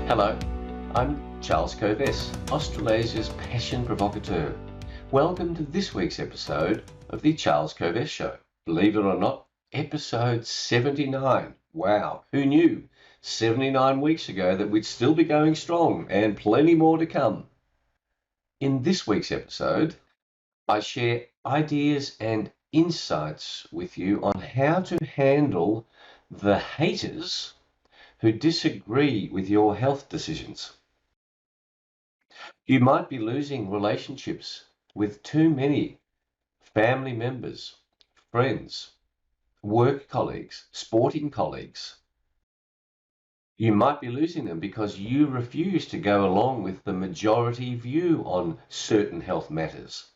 Hello, I'm Charles Coves, Australasia's passion provocateur. Welcome to this week's episode of the Charles Coves Show. Believe it or not, episode 79. Wow, who knew 79 weeks ago that we'd still be going strong and plenty more to come. In this week's episode, I share ideas and insights with you on how to handle the haters who disagree with your health decisions. You might be losing relationships with too many family members, friends, work colleagues, sporting colleagues. You might be losing them because you refuse to go along with the majority view on certain health matters.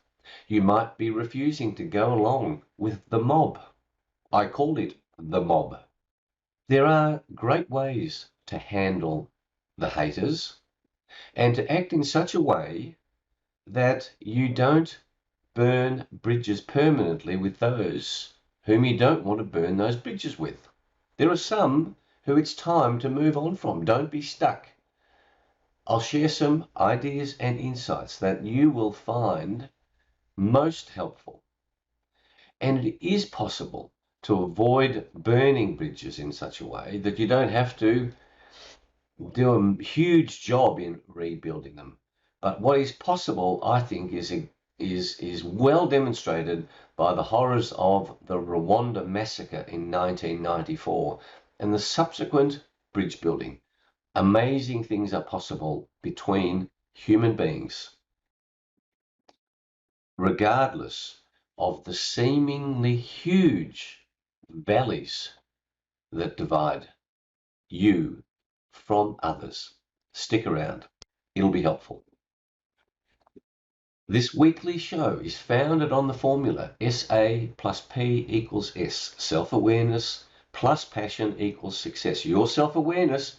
You might be refusing to go along with the mob. I call it the mob. There are great ways to handle the haters and to act in such a way that you don't burn bridges permanently with those whom you don't want to burn those bridges with. There are some who it's time to move on from. Don't be stuck. I'll share some ideas and insights that you will find most helpful. And it is possible to avoid burning bridges in such a way that you don't have to do a huge job in rebuilding them. But what is possible, I think, is well demonstrated by the horrors of the Rwanda massacre in 1994 and the subsequent bridge building. Amazing things are possible between human beings, regardless of the seemingly huge valleys that divide you from others. Stick around. It'll be helpful. This weekly show is founded on the formula SA plus P equals S. Self-awareness plus passion equals success. Your self-awareness,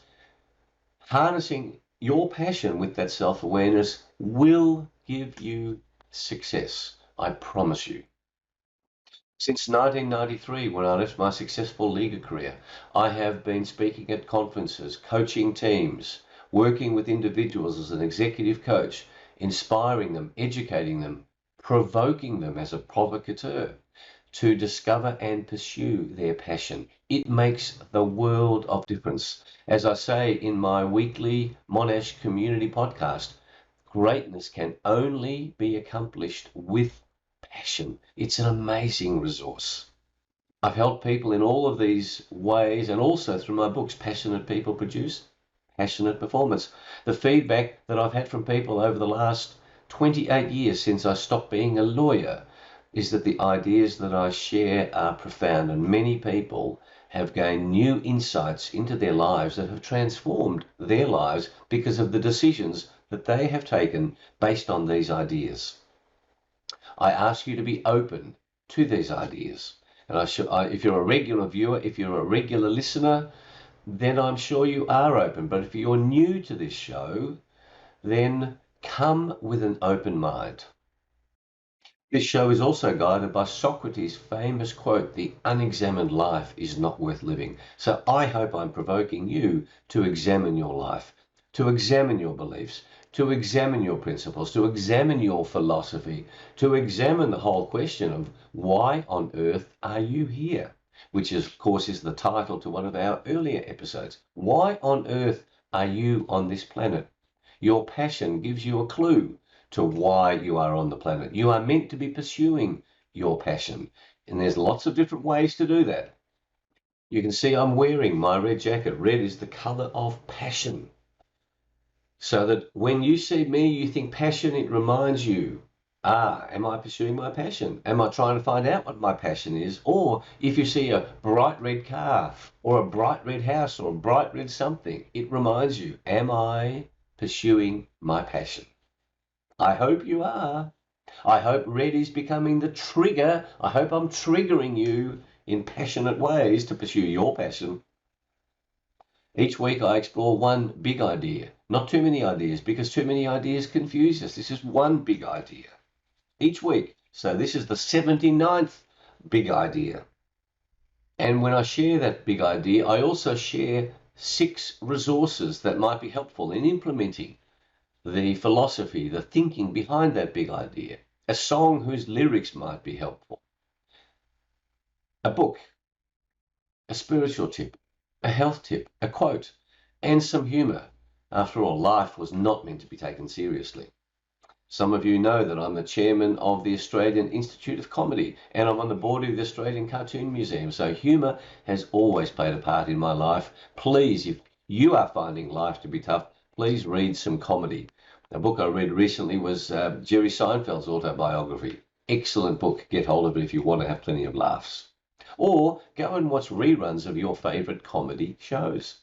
harnessing your passion with that self-awareness, will give you success. I promise you. Since 1993, when I left my successful legal career, I have been speaking at conferences, coaching teams, working with individuals as an executive coach, inspiring them, educating them, provoking them as a provocateur to discover and pursue their passion. It makes the world of difference. As I say in my weekly Monash community podcast, greatness can only be accomplished with passion. It's an amazing resource. I've helped people in all of these ways, and also through my books, Passionate People Produce Passionate Performance. The feedback that I've had from people over the last 28 years since I stopped being a lawyer is that the ideas that I share are profound, and many people have gained new insights into their lives that have transformed their lives because of the decisions that they have taken based on these ideas. I ask you to be open to these ideas. And if you're a regular viewer, if you're a regular listener, then I'm sure you are open. But if you're new to this show, then come with an open mind. This show is also guided by Socrates' famous quote, "The unexamined life is not worth living." So I hope I'm provoking you to examine your life, to examine your beliefs, to examine your principles, to examine your philosophy, to examine the whole question of why on earth are you here? Which is, of course, is the title to one of our earlier episodes. Why on earth are you on this planet? Your passion gives you a clue to why you are on the planet. You are meant to be pursuing your passion, and there's lots of different ways to do that. You can see I'm wearing my red jacket. Red is the color of passion. So that when you see me, you think passion, it reminds you, am I pursuing my passion? Am I trying to find out what my passion is? Or if you see a bright red car or a bright red house or a bright red something, it reminds you, am I pursuing my passion? I hope you are. I hope red is becoming the trigger. I hope I'm triggering you in passionate ways to pursue your passion. Each week I explore one big idea, not too many ideas, because too many ideas confuse us. This is one big idea each week. So this is the 79th big idea. And when I share that big idea, I also share 6 resources that might be helpful in implementing the philosophy, the thinking behind that big idea. A song whose lyrics might be helpful. A book, a spiritual tip, a health tip, a quote, and some humour. After all, life was not meant to be taken seriously. Some of you know that I'm the chairman of the Australian Institute of Comedy, and I'm on the board of the Australian Cartoon Museum, so humour has always played a part in my life. Please, if you are finding life to be tough, please read some comedy. A book I read recently was Jerry Seinfeld's autobiography. Excellent book. Get hold of it if you want to have plenty of laughs. Or go and watch reruns of your favourite comedy shows.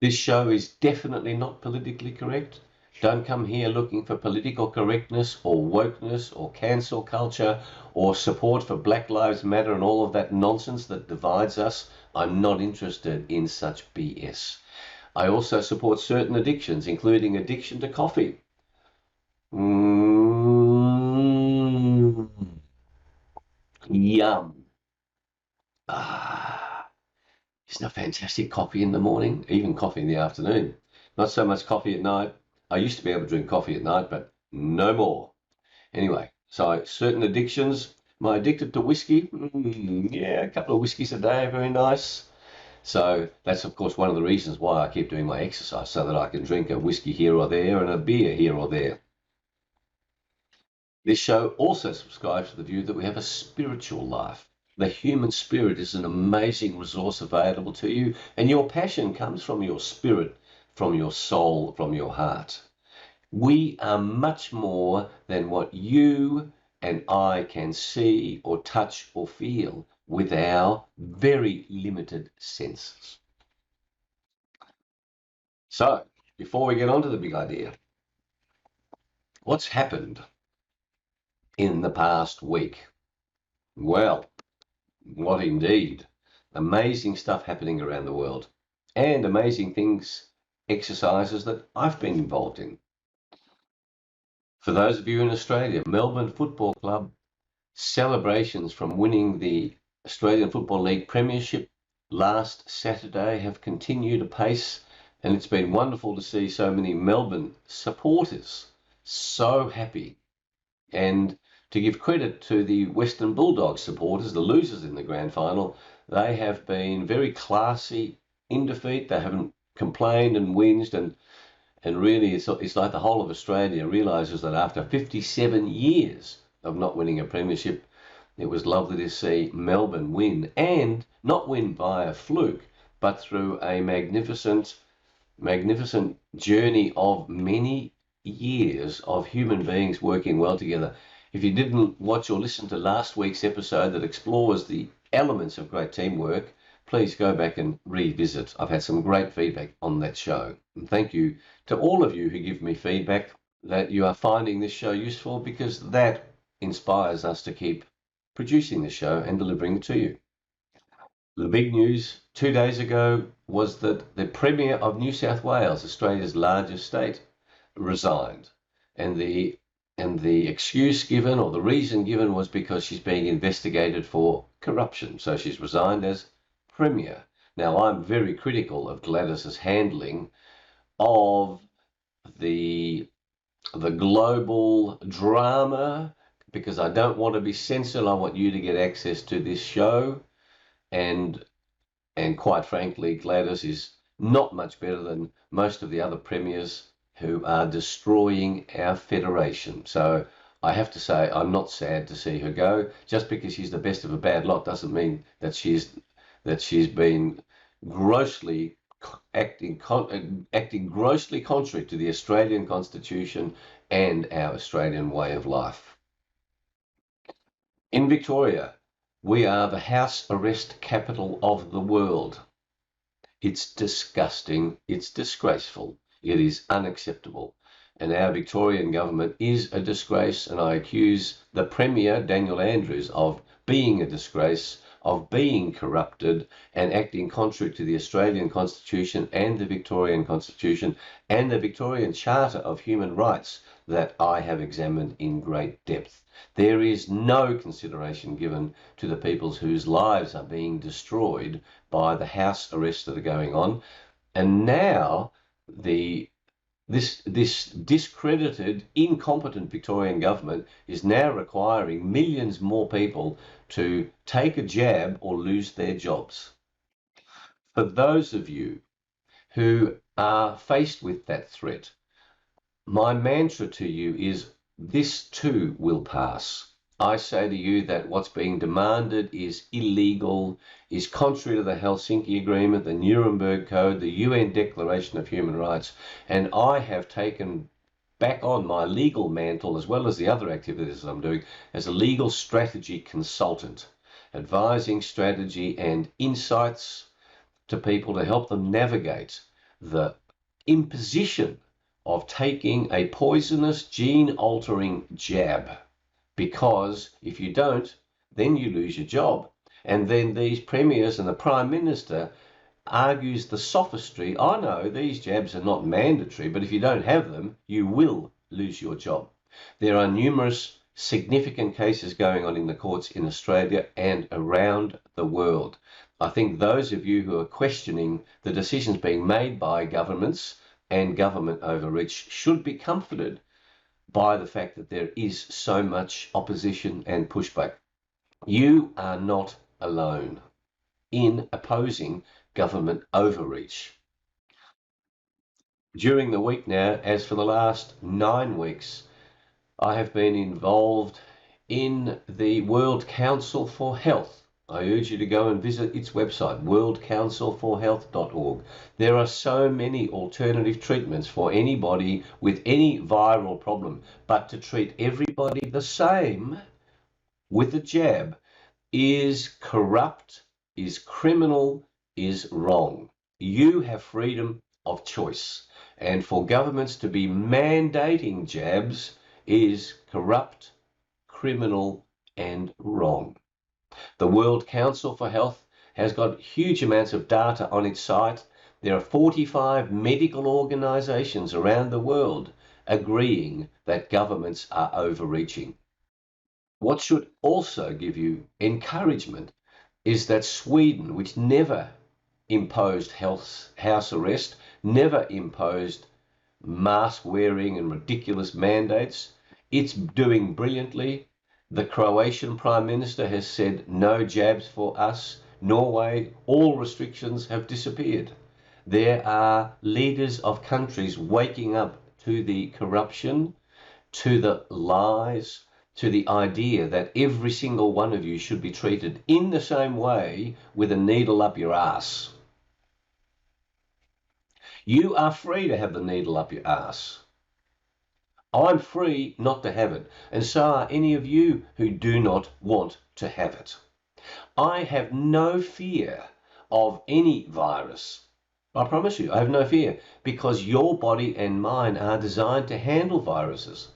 This show is definitely not politically correct. Don't come here looking for political correctness or wokeness or cancel culture or support for Black Lives Matter and all of that nonsense that divides us. I'm not interested in such BS. I also support certain addictions, including addiction to coffee. Yum. Isn't a fantastic coffee in the morning, even coffee in the afternoon. Not so much coffee at night. I used to be able to drink coffee at night, but no more. Anyway, so certain addictions. Am I addicted to whiskey? Yeah, a couple of whiskeys a day, very nice. So that's, of course, one of the reasons why I keep doing my exercise, so that I can drink a whiskey here or there and a beer here or there. This show also subscribes to the view that we have a spiritual life. The human spirit is an amazing resource available to you, and your passion comes from your spirit, from your soul, from your heart. We are much more than what you and I can see or touch or feel with our very limited senses. So, before we get on to the big idea, what's happened in the past week? Well, what indeed. Amazing stuff happening around the world, and amazing things, exercises that I've been involved in. For those of you in Australia, Melbourne Football Club celebrations from winning the Australian Football League Premiership last Saturday have continued apace, and it's been wonderful to see so many Melbourne supporters so happy. And to give credit to the Western Bulldogs supporters, the losers in the grand final, they have been very classy in defeat. They haven't complained and whinged, and really it's like the whole of Australia realises that after 57 years of not winning a premiership, it was lovely to see Melbourne win, and not win by a fluke, but through a magnificent journey of many years of human beings working well together. If you didn't watch or listen to last week's episode that explores the elements of great teamwork, please go back and revisit. I've had some great feedback on that show. And thank you to all of you who give me feedback that you are finding this show useful, because that inspires us to keep producing the show and delivering it to you. The big news 2 days ago was that the Premier of New South Wales, Australia's largest state, resigned. And the excuse given, or the reason given, was because she's being investigated for corruption. So she's resigned as Premier. Now, I'm very critical of Gladys's handling of the global drama, because I don't want to be censored. I want you to get access to this show. And quite frankly, Gladys is not much better than most of the other premiers who are destroying our federation. So I have to say, I'm not sad to see her go. Just because she's the best of a bad lot doesn't mean that she's been grossly acting grossly contrary to the Australian Constitution and our Australian way of life. In Victoria, we are the house arrest capital of the world. It's disgusting, it's disgraceful, it is unacceptable. And our Victorian government is a disgrace, and I accuse the Premier, Daniel Andrews, of being a disgrace, of being corrupted and acting contrary to the Australian Constitution and the Victorian Constitution and the Victorian Charter of Human Rights that I have examined in great depth. There is no consideration given to the peoples whose lives are being destroyed by the house arrests that are going on. And now this discredited, incompetent Victorian government is now requiring millions more people to take a jab or lose their jobs. For those of you who are faced with that threat, my mantra to you is this too will pass. I say to you that what's being demanded is illegal, is contrary to the Helsinki Agreement, the Nuremberg Code, the UN Declaration of Human Rights, and I have taken back on my legal mantle, as well as the other activities I'm doing, as a legal strategy consultant, advising strategy and insights to people to help them navigate the imposition of taking a poisonous gene-altering jab. Because if you don't, then you lose your job. And then these premiers and the Prime Minister argues the sophistry. I know these jabs are not mandatory, but if you don't have them, you will lose your job. There are numerous significant cases going on in the courts in Australia and around the world. I think those of you who are questioning the decisions being made by governments and government overreach should be comforted by the fact that there is so much opposition and pushback. You are not alone in opposing government overreach. During the week now, as for the last 9 weeks, I have been involved in the World Council for Health. I urge you to go and visit its website, worldcouncilforhealth.org. There are so many alternative treatments for anybody with any viral problem, but to treat everybody the same with a jab is corrupt, is criminal, is wrong. You have freedom of choice, and for governments to be mandating jabs is corrupt, criminal, and wrong. The World Council for Health has got huge amounts of data on its site. There are 45 medical organisations around the world agreeing that governments are overreaching. What should also give you encouragement is that Sweden, which never imposed house arrest, never imposed mask wearing and ridiculous mandates, it's doing brilliantly. The Croatian Prime Minister has said no jabs for us. Norway, all restrictions have disappeared. There are leaders of countries waking up to the corruption, to the lies, to the idea that every single one of you should be treated in the same way with a needle up your ass. You are free to have the needle up your ass. I'm free not to have it, and so are any of you who do not want to have it. I have no fear of any virus. I promise you, I have no fear, because your body and mine are designed to handle viruses.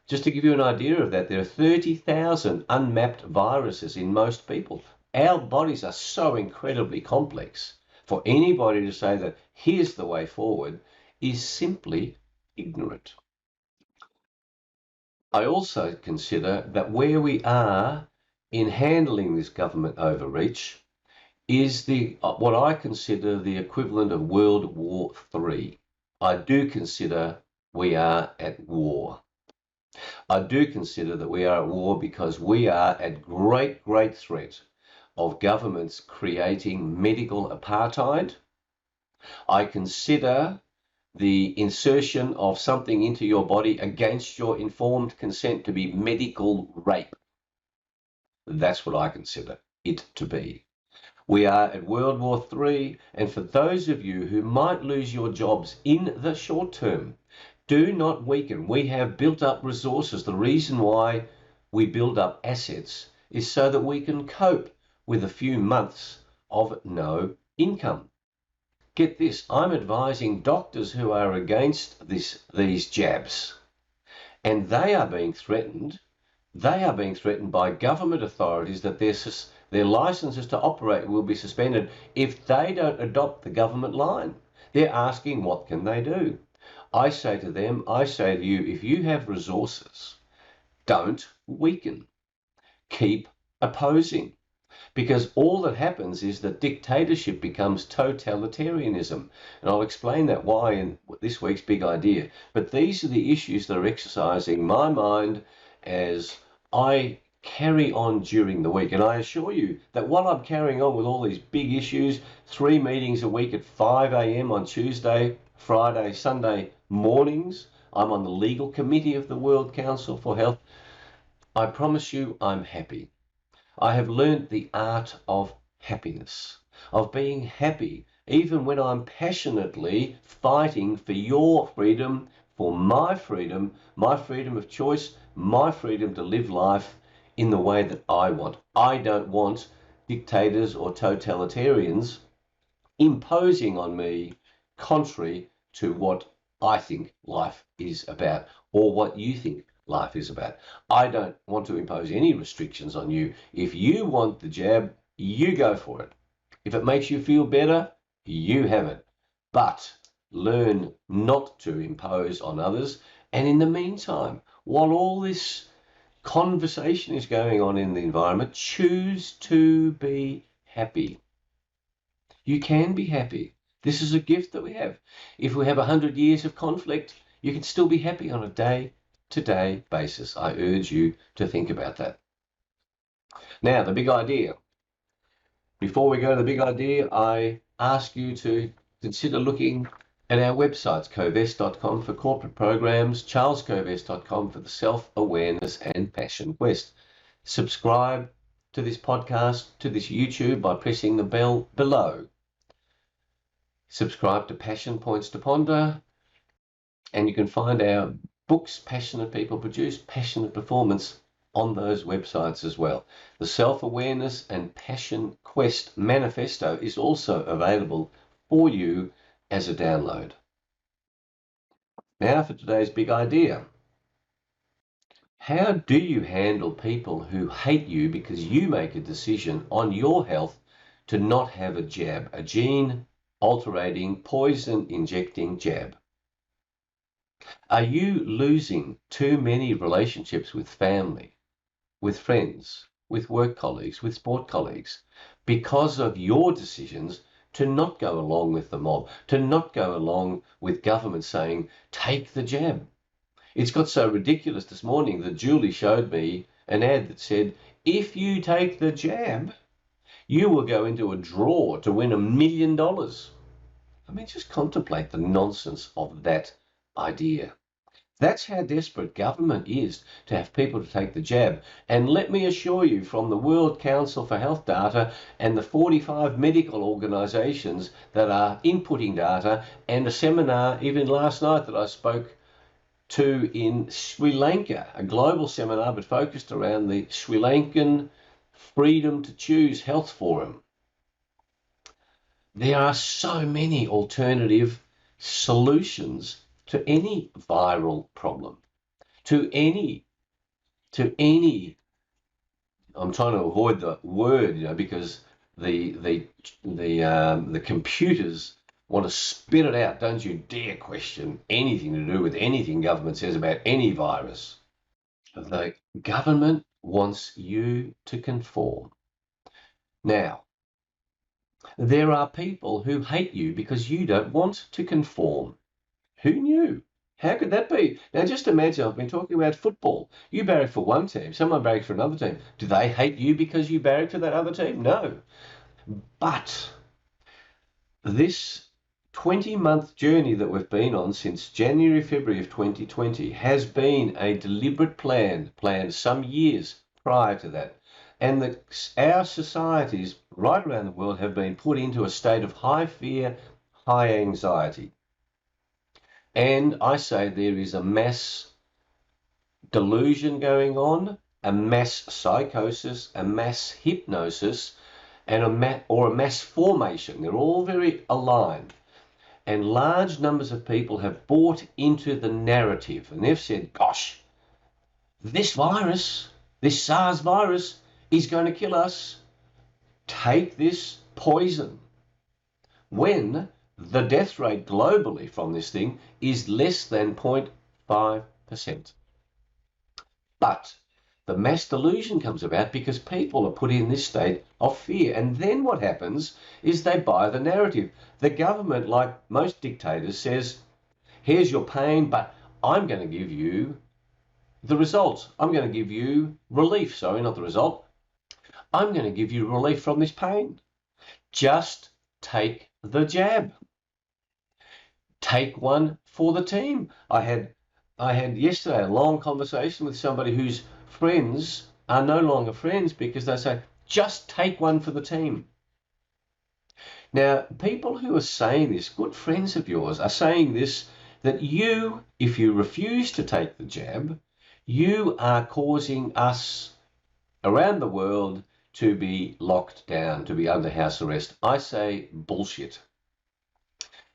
Just to give you an idea of that, there are 30,000 unmapped viruses in most people. Our bodies are so incredibly complex. For anybody to say that here's the way forward is simply ignorant. I also consider that where we are in handling this government overreach is what I consider the equivalent of World War III. I do consider we are at war. I do consider that we are at war because we are at great, great threat of governments creating medical apartheid. I consider the insertion of something into your body against your informed consent to be medical rape. That's what I consider it to be. We are at World War III, and for those of you who might lose your jobs in the short term, do not weaken. We have built up resources. The reason why we build up assets is so that we can cope with a few months of no income. Get this, I'm advising doctors who are against these jabs, and they are being threatened. They are being threatened by government authorities that Their licenses to operate will be suspended if they don't adopt the government line. They're asking, what can they do? I say to them, I say to you, if you have resources, don't weaken. Keep opposing. Because all that happens is that dictatorship becomes totalitarianism. And I'll explain that why in this week's big idea. But these are the issues that are exercising my mind as I carry on during the week. And I assure you that while I'm carrying on with all these big issues, 3 meetings a week at 5 a.m. on Tuesday, Friday, Sunday mornings, I'm on the legal committee of the World Council for Health. I promise you I'm happy. I have learned the art of happiness, of being happy, even when I'm passionately fighting for your freedom, for my freedom of choice, my freedom to live life in the way that I want. I don't want dictators or totalitarians imposing on me contrary to what I think life is about, or what you think life is about. I don't want to impose any restrictions on you. If you want the jab, you go for it. If it makes you feel better, you have it. But learn not to impose on others. And in the meantime, while all this conversation is going on in the environment, choose to be happy. You can be happy. This is a gift that we have. If we have 100 years of conflict, you can still be happy on a day-to-day basis. I urge you to think about that. Now, the big idea. Before we go to the big idea, I ask you to consider looking at our websites, covest.com for corporate programs, charlescovest.com for the self-awareness and passion quest. Subscribe to this podcast, to this YouTube by pressing the bell below. Subscribe to Passion Points to Ponder, and you can find our books Passionate People Produce, Passionate Performance on those websites as well. The Self-Awareness and Passion Quest Manifesto is also available for you as a download. Now for today's big idea. How do you handle people who hate you because you make a decision on your health to not have a jab, a gene-alterating, poison-injecting jab? Are you losing too many relationships with family, with friends, with work colleagues, with sport colleagues, because of your decisions to not go along with the mob, to not go along with government saying, take the jab? It's got so ridiculous this morning that Julie showed me an ad that said, if you take the jab, you will go into a draw to win $1 million. I mean, just contemplate the nonsense of that idea. That's how desperate government is to have people to take the jab. And let me assure you, from the World Council for Health data and the 45 medical organisations that are inputting data, and a seminar even last night that I spoke to in Sri Lanka, a global seminar but focused around the Sri Lankan Freedom to Choose Health Forum. There are so many alternative solutions to any viral problem, to any, I'm trying to avoid the word, because the computers want to spit it out. Don't you dare question anything to do with anything government says about any virus. The government wants you to conform. Now, there are people who hate you because you don't want to conform. Who knew? How could that be? Now, just imagine, I've been talking about football. You barrack for one team, someone barracks for another team. Do they hate you because you barrack for that other team? No. But this 20-month journey that we've been on since January, February of 2020 has been a deliberate plan, planned some years prior to that. And our societies right around the world have been put into a state of high fear, high anxiety. And I say there is a mass delusion going on, a mass psychosis, a mass hypnosis, and a mass formation. They're all very aligned. And large numbers of people have bought into the narrative, and they've said, gosh, this virus, this SARS virus, is going to kill us. take this poison when the death rate globally from this thing is less than 0.5%. But the mass delusion comes about because people are put in this state of fear. And then what happens is they buy the narrative. The government, like most dictators, says, here's your pain, but I'm going to give you the result. I'm going to give you relief. Sorry, not the result. I'm going to give you relief from this pain. Just take the jab. Take one for the team. I had yesterday a long conversation with somebody whose friends are no longer friends because they say, just take one for the team. Now, people who are saying this, good friends of yours, are saying this, that you, if you refuse to take the jab, you are causing us around the world to be locked down, to be under house arrest. I say bullshit.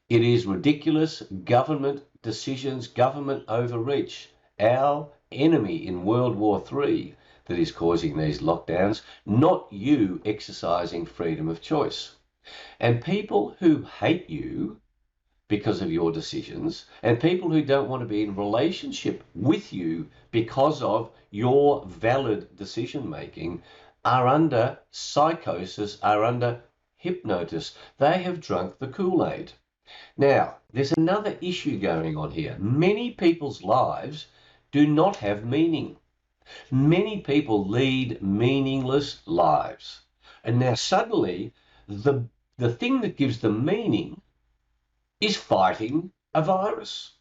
It is ridiculous government decisions, government overreach. Our enemy in World War III that is causing these lockdowns, not you exercising freedom of choice. And people who hate you because of your decisions, and people who don't want to be in relationship with you because of your valid decision making, are under psychosis, are under hypnosis. They have drunk the Kool-Aid. Now, there's another issue going on here. Many people's lives do not have meaning. Many people lead meaningless lives. And now suddenly, the thing that gives them meaning is fighting a virus.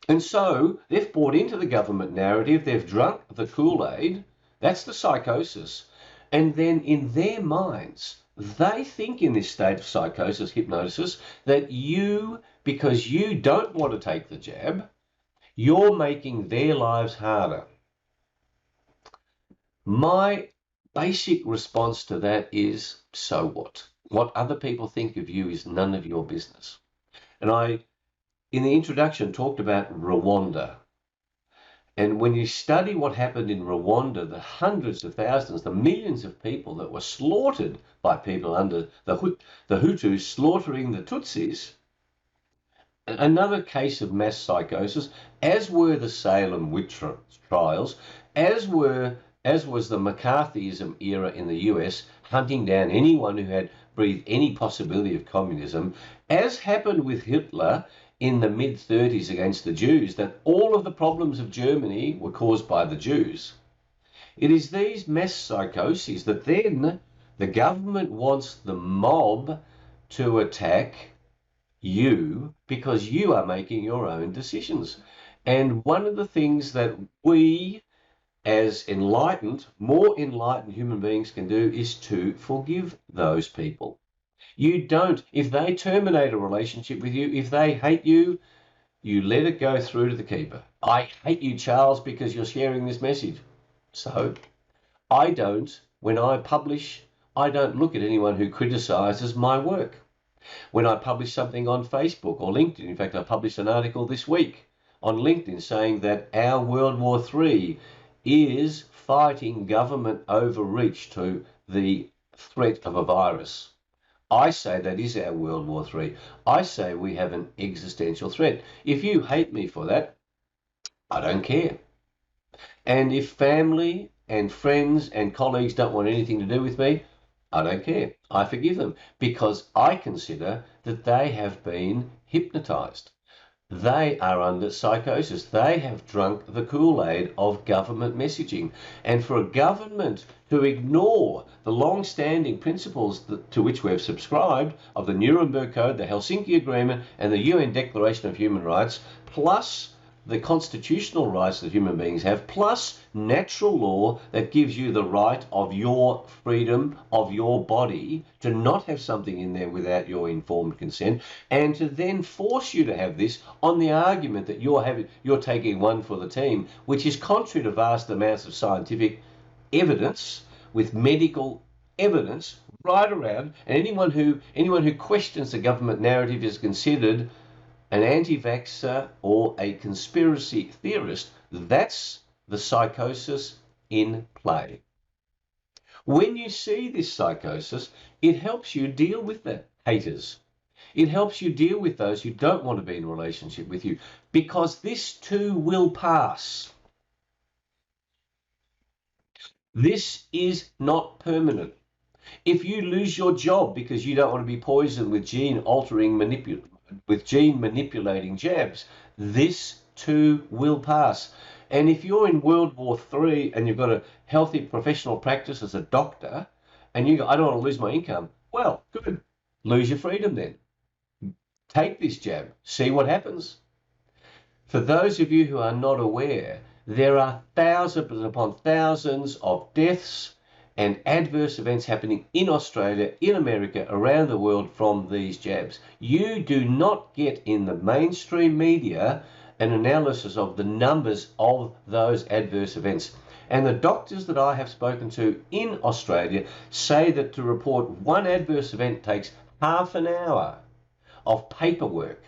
And so they've bought into the government narrative, they've drunk the Kool-Aid, that's the psychosis, and then in their minds, they think in this state of psychosis, hypnosis, that you, because you don't want to take the jab, you're making their lives harder. My basic response to that is, so what? What other people think of you is none of your business. And I, in the introduction, talked about Rwanda. And when you study what happened in Rwanda, the hundreds of thousands, the millions of people that were slaughtered by people under the Hutus slaughtering the Tutsis, another case of mass psychosis, as were the Salem witch trials, as was the McCarthyism era in the US, hunting down anyone who had breathed any possibility of communism, as happened with Hitler in the mid-30s against the Jews, that all of the problems of Germany were caused by the Jews. It is these mass psychoses that then the government wants the mob to attack you because you are making your own decisions. And one of the things that we as enlightened, more enlightened human beings can do is to forgive those people. You don't, if they terminate a relationship with you, if they hate you, you let it go through to the keeper. I hate you, Charles, because you're sharing this message. So I don't, when I publish, I don't look at anyone who criticizes my work. When I publish something on Facebook or LinkedIn, in fact, I published an article this week on LinkedIn saying that our World War III is fighting government overreach to the threat of a virus. I say that is our World War III. I say we have an existential threat. If you hate me for that, I don't care. And if family and friends and colleagues don't want anything to do with me, I don't care. I forgive them because I consider that they have been hypnotized. They are under psychosis. They have drunk the Kool-Aid of government messaging. And for a government to ignore the long-standing principles to which we have subscribed of the Nuremberg Code, the Helsinki Agreement, and the UN Declaration of Human Rights, plus the constitutional rights that human beings have, plus natural law that gives you the right of your freedom of your body to not have something in there without your informed consent, and to then force you to have this on the argument that you're taking one for the team, which is contrary to vast amounts of scientific evidence, with medical evidence right around, and anyone who questions the government narrative is considered an anti-vaxxer or a conspiracy theorist. That's the psychosis in play. When you see this psychosis, it helps you deal with the haters. It helps you deal with those who don't want to be in a relationship with you, because this too will pass. This is not permanent. If you lose your job because you don't want to be poisoned with gene manipulating jabs, this too will pass. And if you're in World War III and you've got a healthy professional practice as a doctor and you go, I don't want to lose my income, well, good. Lose your freedom then. Take this jab. See what happens. For those of you who are not aware, there are thousands upon thousands of deaths and adverse events happening in Australia, in America, around the world from these jabs. You do not get in the mainstream media an analysis of the numbers of those adverse events. And the doctors that I have spoken to in Australia say that to report one adverse event takes half an hour of paperwork.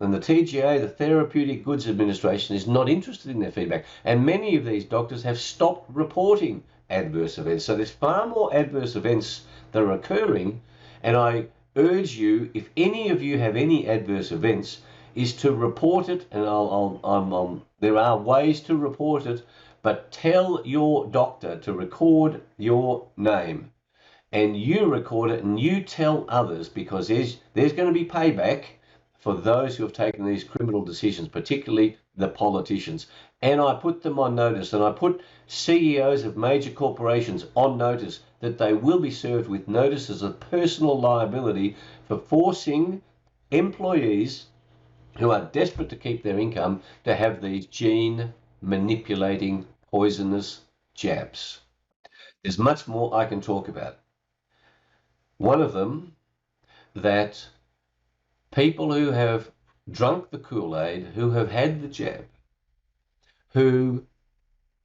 And the TGA, the Therapeutic Goods Administration, is not interested in their feedback. And many of these doctors have stopped reporting adverse events. So there's far more adverse events that are occurring. And I urge you, if any of you have any adverse events, is to report it. And there are ways to report it, but tell your doctor to record your name. And you record it and you tell others, because there's going to be payback for those who have taken these criminal decisions, particularly the politicians. And I put them on notice, and I put CEOs of major corporations on notice that they will be served with notices of personal liability for forcing employees who are desperate to keep their income to have these gene manipulating poisonous jabs. There's much more I can talk about. One of them, that people who have drunk the Kool-Aid, who have had the jab, who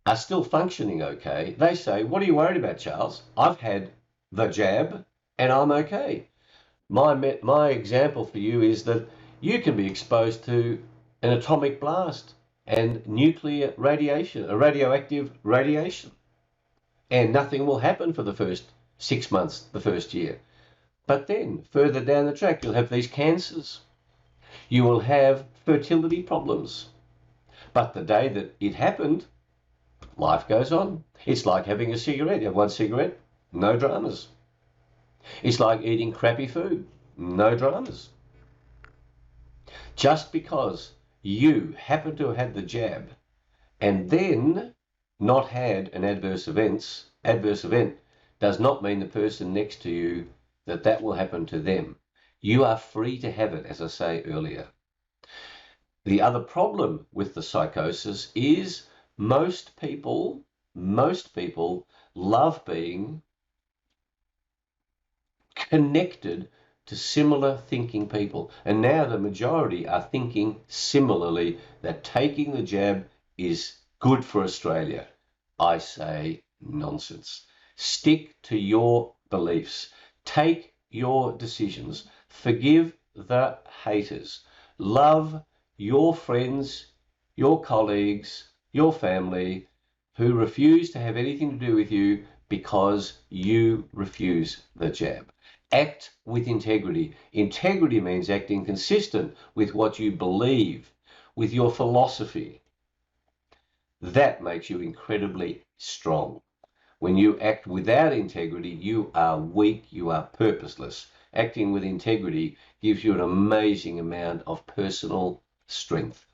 are still functioning okay, they say, what are you worried about, Charles? I've had the jab and I'm okay. My example for you is that you can be exposed to an atomic blast and nuclear radiation, a radioactive radiation, and nothing will happen for the first 6 months, the first year. But then further down the track, you'll have these cancers. You will have fertility problems. But the day that it happened, life goes on. It's like having a cigarette. You have one cigarette, no dramas. It's like eating crappy food, no dramas. Just because you happen to have had the jab and then not had an adverse event does not mean the person next to you that will happen to them. You are free to have it, as I say earlier. The other problem with the psychosis is most people love being connected to similar thinking people. And now the majority are thinking similarly, that taking the jab is good for Australia. I say nonsense. Stick to your beliefs. Take your decisions. Forgive the haters. Love your friends, your colleagues, your family who refuse to have anything to do with you because you refuse the jab. Act with integrity. Integrity means acting consistent with what you believe, with your philosophy. That makes you incredibly strong. When you act without integrity, you are weak, you are purposeless. Acting with integrity gives you an amazing amount of personal strength.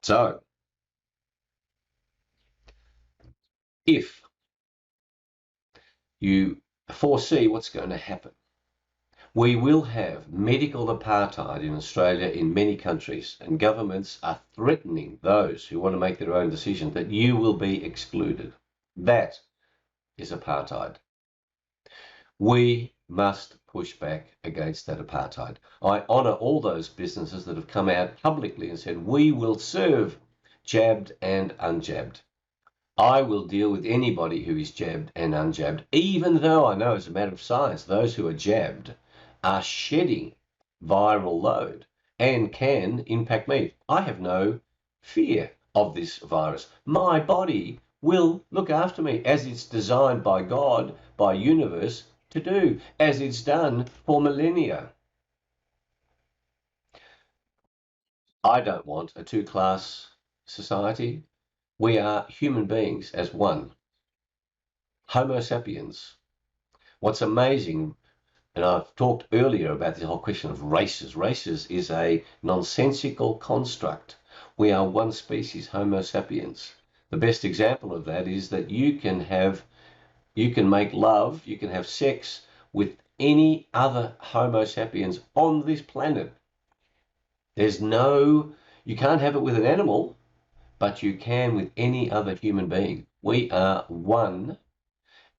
So, if you foresee what's going to happen, we will have medical apartheid in Australia, in many countries, and governments are threatening those who want to make their own decision that you will be excluded. That is apartheid. We must push back against that apartheid. I honour all those businesses that have come out publicly and said, we will serve jabbed and unjabbed. I will deal with anybody who is jabbed and unjabbed, even though I know as a matter of science, those who are jabbed are shedding viral load and can impact me. I have no fear of this virus. My body will look after me as it's designed by God, by universe to do, as it's done for millennia. I don't want a two-class society. We are human beings as one. Homo sapiens. What's amazing, and I've talked earlier about the whole question of races. Races is a nonsensical construct. We are one species, Homo sapiens. The best example of that is that you can make love, you can have sex with any other Homo sapiens on this planet. You can't have it with an animal, but you can with any other human being. We are one,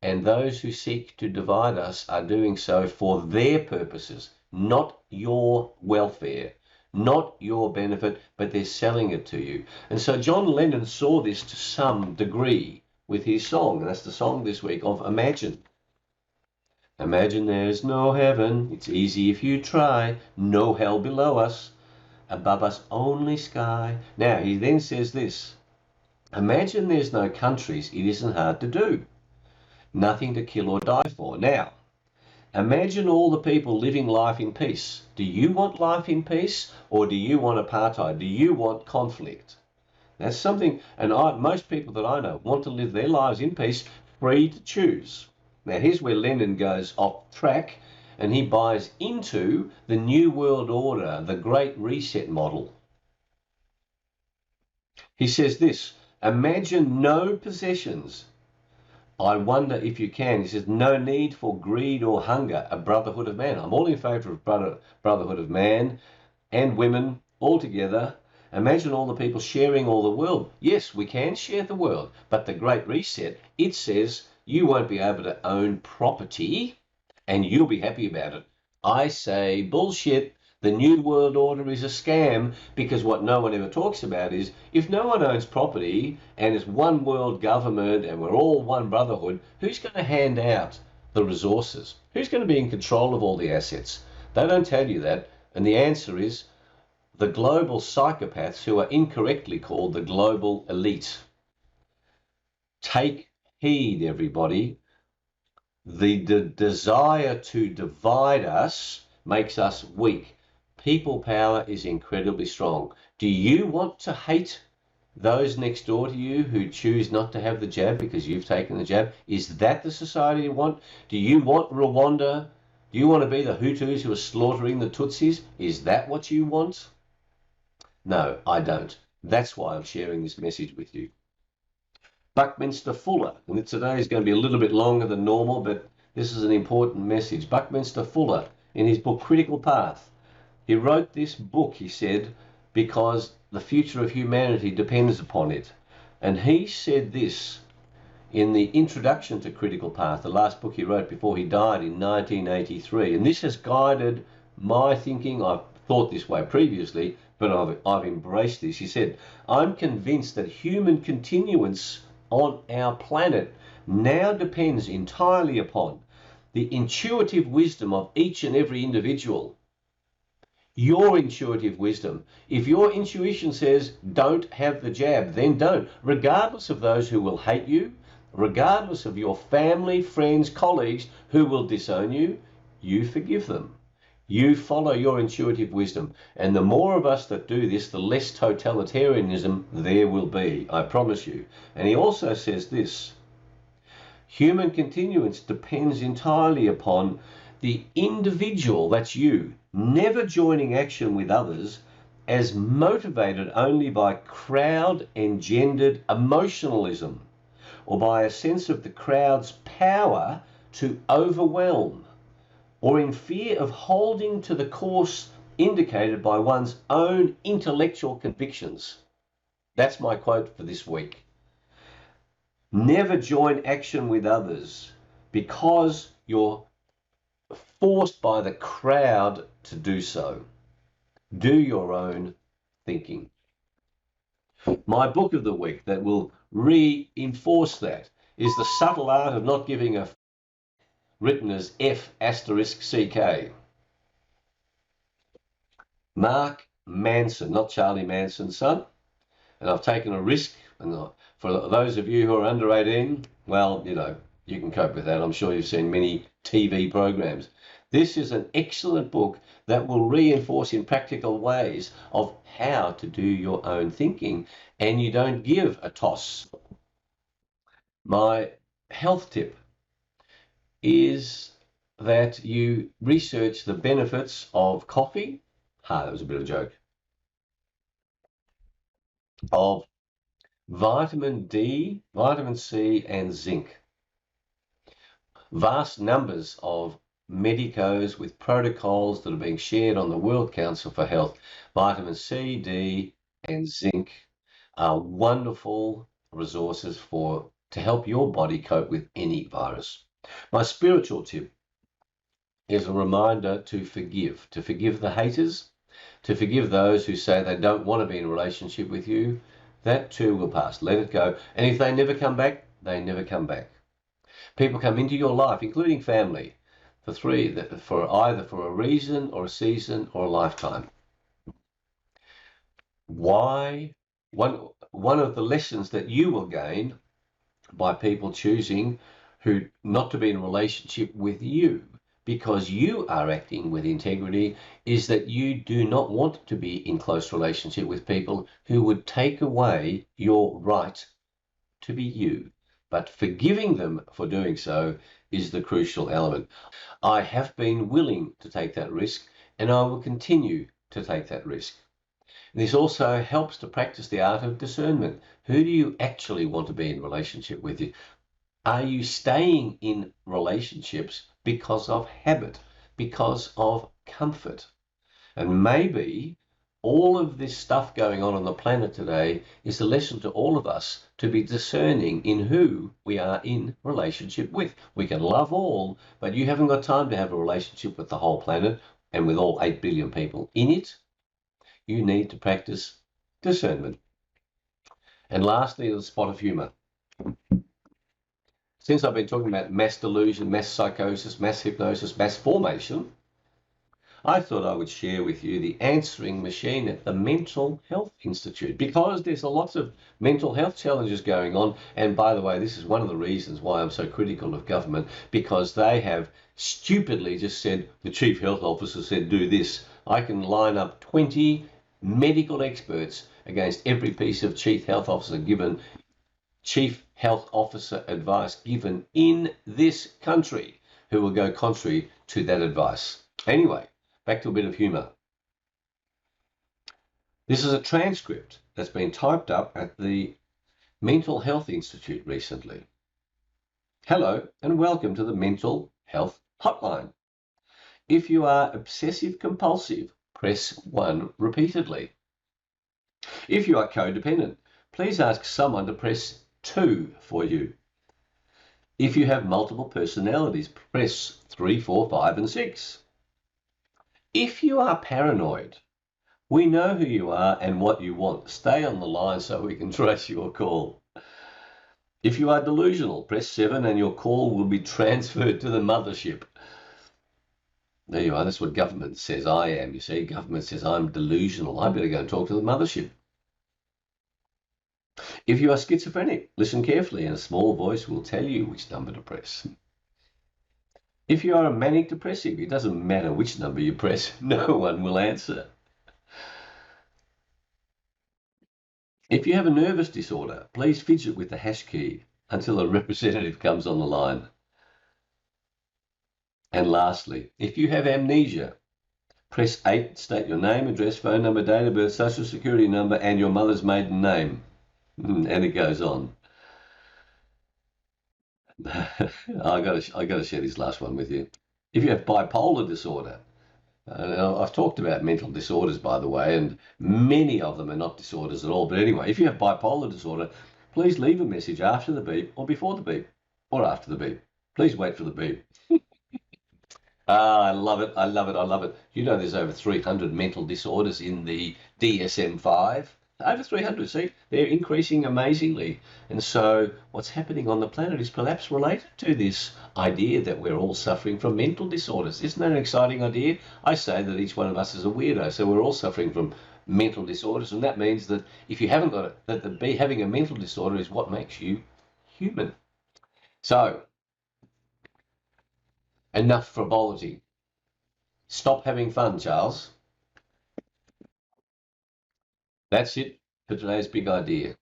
and those who seek to divide us are doing so for their purposes, not your welfare, not your benefit, but they're selling it to you. And so John Lennon saw this to some degree with his song, and that's the song this week of Imagine. Imagine there's no heaven, it's easy if you try, no hell below us, above us only sky. Now he then says this, imagine there's no countries, it isn't hard to do. Nothing to kill or die for. Now, imagine all the people living life in peace. Do you want life in peace, or do you want apartheid? Do you want conflict? That's something, and most people that I know want to live their lives in peace, free to choose. Now, here's where Lennon goes off track, and he buys into the New World Order, the Great Reset model. He says this, imagine no possessions. I wonder if you can. He says, no need for greed or hunger, a brotherhood of man. I'm all in favour of brotherhood of man and women all together. Imagine all the people sharing all the world. Yes, we can share the world, but the Great Reset, it says you won't be able to own property and you'll be happy about it. I say bullshit. The New World Order is a scam, because what no one ever talks about is if no one owns property and it's one world government and we're all one brotherhood, who's going to hand out the resources? Who's going to be in control of all the assets? They don't tell you that. And the answer is the global psychopaths, who are incorrectly called the global elite. Take heed, everybody. The desire to divide us makes us weak. People power is incredibly strong. Do you want to hate those next door to you who choose not to have the jab because you've taken the jab? Is that the society you want? Do you want Rwanda? Do you want to be the Hutus who are slaughtering the Tutsis? Is that what you want? No, I don't. That's why I'm sharing this message with you. Buckminster Fuller, and today is going to be a little bit longer than normal, but this is an important message. Buckminster Fuller, in his book Critical Path, he wrote this book, he said, because the future of humanity depends upon it. And he said this in the introduction to Critical Path, the last book he wrote before he died in 1983. And this has guided my thinking. I've thought this way previously, but I've embraced this. He said, I'm convinced that human continuance on our planet now depends entirely upon the intuitive wisdom of each and every individual. Your intuitive wisdom. If your intuition says don't have the jab, then don't. Regardless of those who will hate you, regardless of your family, friends, colleagues who will disown you, you forgive them. You follow your intuitive wisdom. And the more of us that do this, the less totalitarianism there will be, I promise you. And he also says this, human continuance depends entirely upon the individual, that's you, never joining action with others as motivated only by crowd-engendered emotionalism or by a sense of the crowd's power to overwhelm, or in fear of holding to the course indicated by one's own intellectual convictions. That's my quote for this week. Never join action with others because you're forced by the crowd to do so. Do your own thinking. My book of the week that will reinforce that is The Subtle Art of Not Giving a F, written as F***CK. Mark Manson, not Charlie Manson's son. And I've taken a risk And for those of you who are under 18, well, you can cope with that. I'm sure you've seen many TV programs. This is an excellent book that will reinforce in practical ways of how to do your own thinking, and you don't give a toss. My health tip is that you research the benefits of coffee. That was a bit of a joke. Of vitamin D, vitamin C, and zinc. Vast numbers of medicos with protocols that are being shared on the World Council for Health. Vitamin C, D, and zinc are wonderful resources to help your body cope with any virus. My spiritual tip is a reminder to forgive the haters, to forgive those who say they don't want to be in a relationship with you. That too will pass. Let it go. And if they never come back, they never come back. People come into your life, including family, for either for a reason or a season or a lifetime. Why? One of the lessons that you will gain by people choosing who not to be in a relationship with you because you are acting with integrity is that you do not want to be in close relationship with people who would take away your right to be you. But forgiving them for doing so is the crucial element. I have been willing to take that risk, and I will continue to take that risk. This also helps to practice the art of discernment. Who do you actually want to be in relationship with you? Are you staying in relationships because of habit, because of comfort? And maybe all of this stuff going on the planet today is a lesson to all of us to be discerning in who we are in relationship with. We can love all, but you haven't got time to have a relationship with the whole planet and with all 8 billion people in it. You need to practice discernment. And lastly, the spot of humour. Since I've been talking about mass delusion, mass psychosis, mass hypnosis, mass formation, I thought I would share with you the answering machine at the Mental Health Institute, because there's lots of mental health challenges going on. And by the way, this is one of the reasons why I'm so critical of government, because they have stupidly just said, the chief health officer said do this. I can line up 20 medical experts against every piece of chief health officer advice given in this country who will go contrary to that advice. Anyway, back to a bit of humour. This is a transcript that's been typed up at the Mental Health Institute recently. Hello and welcome to the Mental Health Hotline. If you are obsessive compulsive, press 1 repeatedly. If you are codependent, please ask someone to press 2 for you. If you have multiple personalities, press 3, 4, 5, and 6. If you are paranoid, we know who you are and what you want. Stay on the line so we can trace your call. If you are delusional, press 7 and your call will be transferred to the mothership. There you are. That's what government says I am. You see, government says I'm delusional. I better go and talk to the mothership. If you are schizophrenic, listen carefully and a small voice will tell you which number to press. If you are a manic depressive, it doesn't matter which number you press, no one will answer. If you have a nervous disorder, please fidget with the hash key until a representative comes on the line. And lastly, if you have amnesia, press 8, state your name, address, phone number, date of birth, social security number, and your mother's maiden name. And it goes on. I got to share this last one with you. If you have bipolar disorder, I've talked about mental disorders, by the way, and many of them are not disorders at all. But anyway, if you have bipolar disorder, please leave a message after the beep or before the beep or after the beep. Please wait for the beep. I love it. I love it. I love it. You know, there's over 300 mental disorders in the DSM-5. Over 300, see, they're increasing amazingly. And so what's happening on the planet is perhaps related to this idea that we're all suffering from mental disorders. Isn't that an exciting idea? I say that each one of us is a weirdo, so we're all suffering from mental disorders, and that means that if you haven't got it, that having a mental disorder is what makes you human. So, enough frivolity. Stop having fun, Charles. That's it for today's big idea.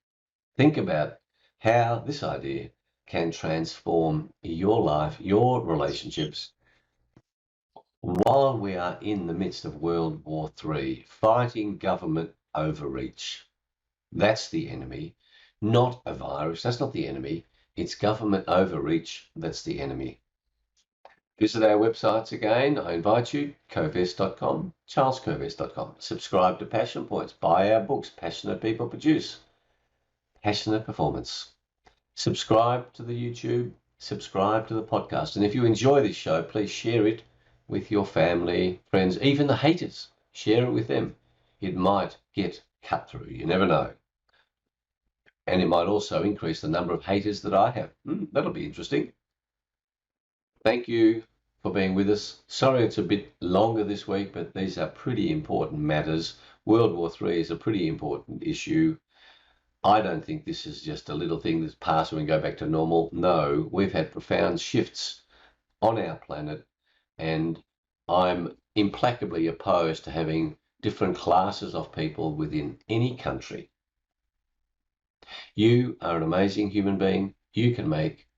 Think about how this idea can transform your life, your relationships, while we are in the midst of World War III, fighting government overreach. That's the enemy, not a virus. That's not the enemy. It's government overreach that's the enemy. Visit our websites again. I invite you, covest.com, charlescovest.com. Subscribe to Passion Points. Buy our books, Passionate People Produce. Passionate Performance. Subscribe to the YouTube. Subscribe to the podcast. And if you enjoy this show, please share it with your family, friends, even the haters. Share it with them. It might get cut through. You never know. And it might also increase the number of haters that I have. That'll be interesting. Thank you for being with us. Sorry it's a bit longer this week, but these are pretty important matters. World War III is a pretty important issue. I don't think this is just a little thing that's passed and we go back to normal. No, we've had profound shifts on our planet, and I'm implacably opposed to having different classes of people within any country. You are an amazing human being. You can make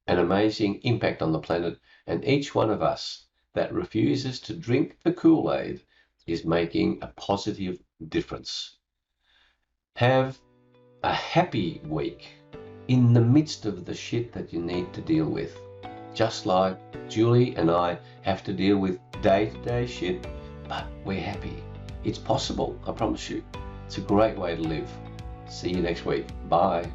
an amazing impact on the planet, and each one of us that refuses to drink the Kool-Aid is making a positive difference. Have a happy week in the midst of the shit that you need to deal with. Just like Julie and I have to deal with day-to-day shit, but we're happy. It's possible, I promise you. It's a great way to live. See you next week. Bye.